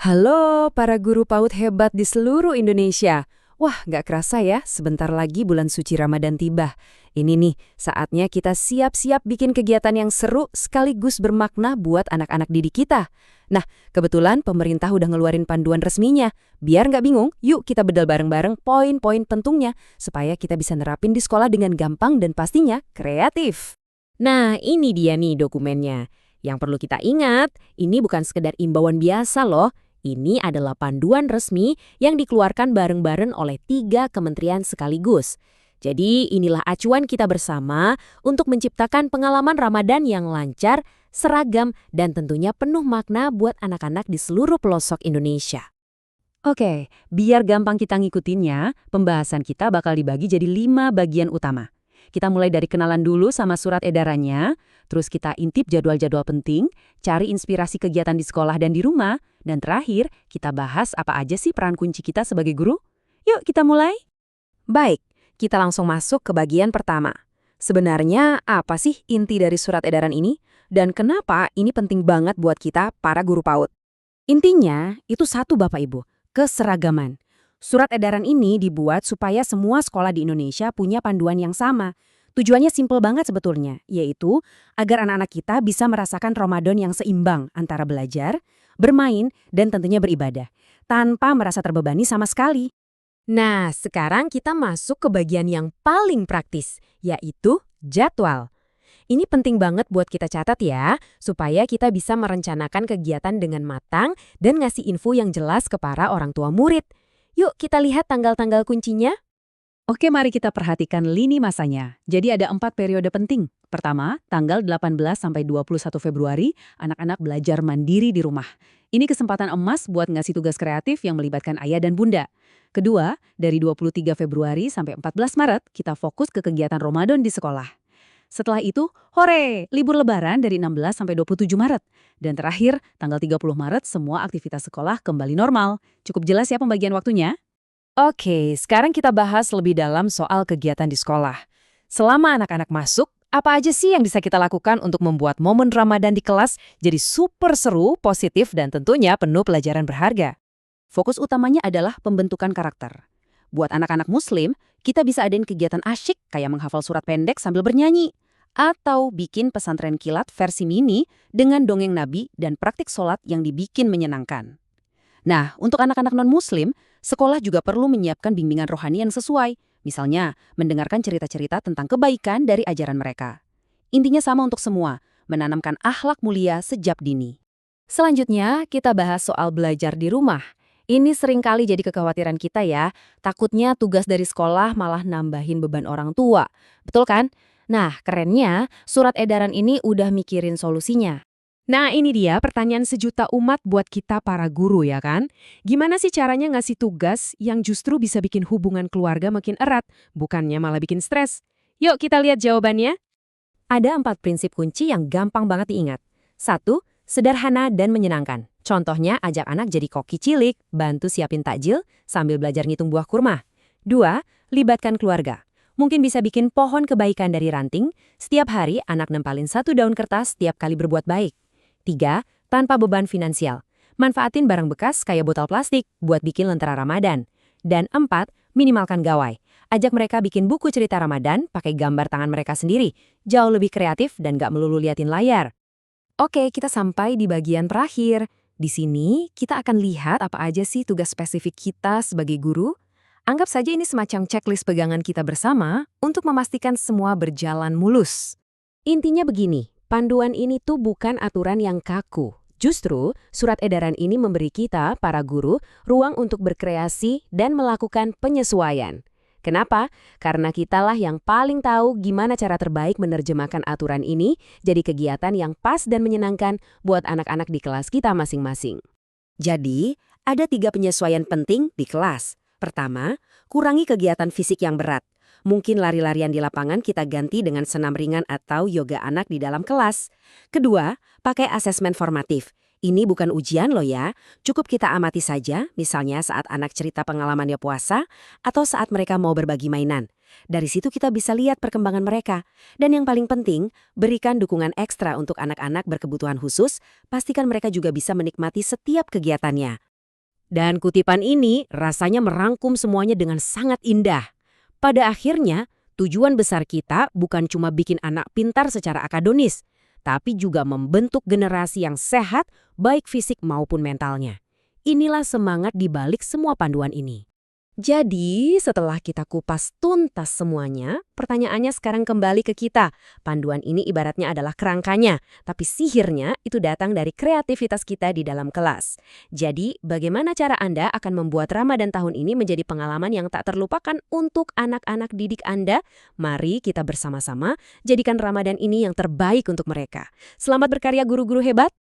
Halo para guru PAUD hebat di seluruh Indonesia. Wah, nggak kerasa ya, sebentar lagi bulan suci Ramadan tiba. Ini nih, saatnya kita siap-siap bikin kegiatan yang seru sekaligus bermakna buat anak-anak didik kita. Nah, kebetulan pemerintah udah ngeluarin panduan resminya. Biar nggak bingung, yuk kita bedal bareng-bareng poin-poin pentingnya supaya kita bisa nerapin di sekolah dengan gampang dan pastinya kreatif. Nah, ini dia nih dokumennya. Yang perlu kita ingat, ini bukan sekedar imbauan biasa loh. Ini adalah panduan resmi yang dikeluarkan bareng-bareng oleh 3 kementerian sekaligus. Jadi inilah acuan kita bersama untuk menciptakan pengalaman Ramadan yang lancar, seragam, dan tentunya penuh makna buat anak-anak di seluruh pelosok Indonesia. Oke, biar gampang kita ngikutinnya, pembahasan kita bakal dibagi jadi 5 bagian utama. Kita mulai dari kenalan dulu sama surat edarannya, terus kita intip jadwal-jadwal penting, cari inspirasi kegiatan di sekolah dan di rumah, dan terakhir kita bahas apa aja sih peran kunci kita sebagai guru. Yuk kita mulai. Baik, kita langsung masuk ke bagian pertama. Sebenarnya apa sih inti dari surat edaran ini? Dan kenapa ini penting banget buat kita para guru PAUD? Intinya itu satu Bapak Ibu, keseragaman. Surat edaran ini dibuat supaya semua sekolah di Indonesia punya panduan yang sama. Tujuannya simpel banget sebetulnya, yaitu agar anak-anak kita bisa merasakan Ramadan yang seimbang antara belajar, bermain, dan tentunya beribadah, tanpa merasa terbebani sama sekali. Nah, sekarang kita masuk ke bagian yang paling praktis, yaitu jadwal. Ini penting banget buat kita catat ya, supaya kita bisa merencanakan kegiatan dengan matang dan ngasih info yang jelas ke para orang tua murid. Yuk kita lihat tanggal-tanggal kuncinya. Oke, mari kita perhatikan lini masanya. Jadi ada 4 periode penting. Pertama, tanggal 18 sampai 21 Februari, anak-anak belajar mandiri di rumah. Ini kesempatan emas buat ngasih tugas kreatif yang melibatkan ayah dan bunda. Kedua, dari 23 Februari sampai 14 Maret, kita fokus ke kegiatan Ramadan di sekolah. Setelah itu, hore, libur lebaran dari 16 sampai 27 Maret. Dan terakhir, tanggal 30 Maret, semua aktivitas sekolah kembali normal. Cukup jelas ya pembagian waktunya? Oke, sekarang kita bahas lebih dalam soal kegiatan di sekolah. Selama anak-anak masuk, apa aja sih yang bisa kita lakukan untuk membuat momen Ramadan di kelas jadi super seru, positif, dan tentunya penuh pelajaran berharga? Fokus utamanya adalah pembentukan karakter. Buat anak-anak Muslim, kita bisa adain kegiatan asyik kayak menghafal surat pendek sambil bernyanyi. Atau bikin pesantren kilat versi mini dengan dongeng Nabi dan praktik sholat yang dibikin menyenangkan. Nah, untuk anak-anak non-Muslim, sekolah juga perlu menyiapkan bimbingan rohani yang sesuai. Misalnya, mendengarkan cerita-cerita tentang kebaikan dari ajaran mereka. Intinya sama untuk semua, menanamkan akhlak mulia sejak dini. Selanjutnya, kita bahas soal belajar di rumah. Ini seringkali jadi kekhawatiran kita ya, takutnya tugas dari sekolah malah nambahin beban orang tua. Betul kan? Nah, kerennya, surat edaran ini udah mikirin solusinya. Nah, ini dia pertanyaan sejuta umat buat kita para guru ya kan? Gimana sih caranya ngasih tugas yang justru bisa bikin hubungan keluarga makin erat, bukannya malah bikin stres? Yuk kita lihat jawabannya. Ada 4 prinsip kunci yang gampang banget diingat. 1. Sederhana dan menyenangkan. Contohnya ajak anak jadi koki cilik, bantu siapin takjil sambil belajar ngitung buah kurma. 2. Libatkan keluarga. Mungkin bisa bikin pohon kebaikan dari ranting, setiap hari anak nempalin 1 daun kertas setiap kali berbuat baik. 3. Tanpa beban finansial. Manfaatin barang bekas kayak botol plastik buat bikin lentera Ramadan. Dan 4. Minimalkan gawai. Ajak mereka bikin buku cerita Ramadan pakai gambar tangan mereka sendiri. Jauh lebih kreatif dan gak melulu liatin layar. Oke, kita sampai di bagian terakhir. Di sini, kita akan lihat apa aja sih tugas spesifik kita sebagai guru. Anggap saja ini semacam checklist pegangan kita bersama untuk memastikan semua berjalan mulus. Intinya begini, panduan ini tuh bukan aturan yang kaku. Justru, surat edaran ini memberi kita, para guru, ruang untuk berkreasi dan melakukan penyesuaian. Kenapa? Karena kitalah yang paling tahu gimana cara terbaik menerjemahkan aturan ini jadi kegiatan yang pas dan menyenangkan buat anak-anak di kelas kita masing-masing. Jadi, ada 3 penyesuaian penting di kelas. Pertama, kurangi kegiatan fisik yang berat. Mungkin lari-larian di lapangan kita ganti dengan senam ringan atau yoga anak di dalam kelas. Kedua, pakai asesmen formatif. Ini bukan ujian loh ya, cukup kita amati saja, misalnya saat anak cerita pengalamannya puasa, atau saat mereka mau berbagi mainan. Dari situ kita bisa lihat perkembangan mereka. Dan yang paling penting, berikan dukungan ekstra untuk anak-anak berkebutuhan khusus, pastikan mereka juga bisa menikmati setiap kegiatannya. Dan kutipan ini rasanya merangkum semuanya dengan sangat indah. Pada akhirnya, tujuan besar kita bukan cuma bikin anak pintar secara akademis, tapi juga membentuk generasi yang sehat, baik fisik maupun mentalnya. Inilah semangat di balik semua panduan ini. Jadi, setelah kita kupas tuntas semuanya, pertanyaannya sekarang kembali ke kita. Panduan ini ibaratnya adalah kerangkanya, tapi sihirnya itu datang dari kreativitas kita di dalam kelas. Jadi, bagaimana cara Anda akan membuat Ramadan tahun ini menjadi pengalaman yang tak terlupakan untuk anak-anak didik Anda? Mari kita bersama-sama jadikan Ramadan ini yang terbaik untuk mereka. Selamat berkarya guru-guru hebat!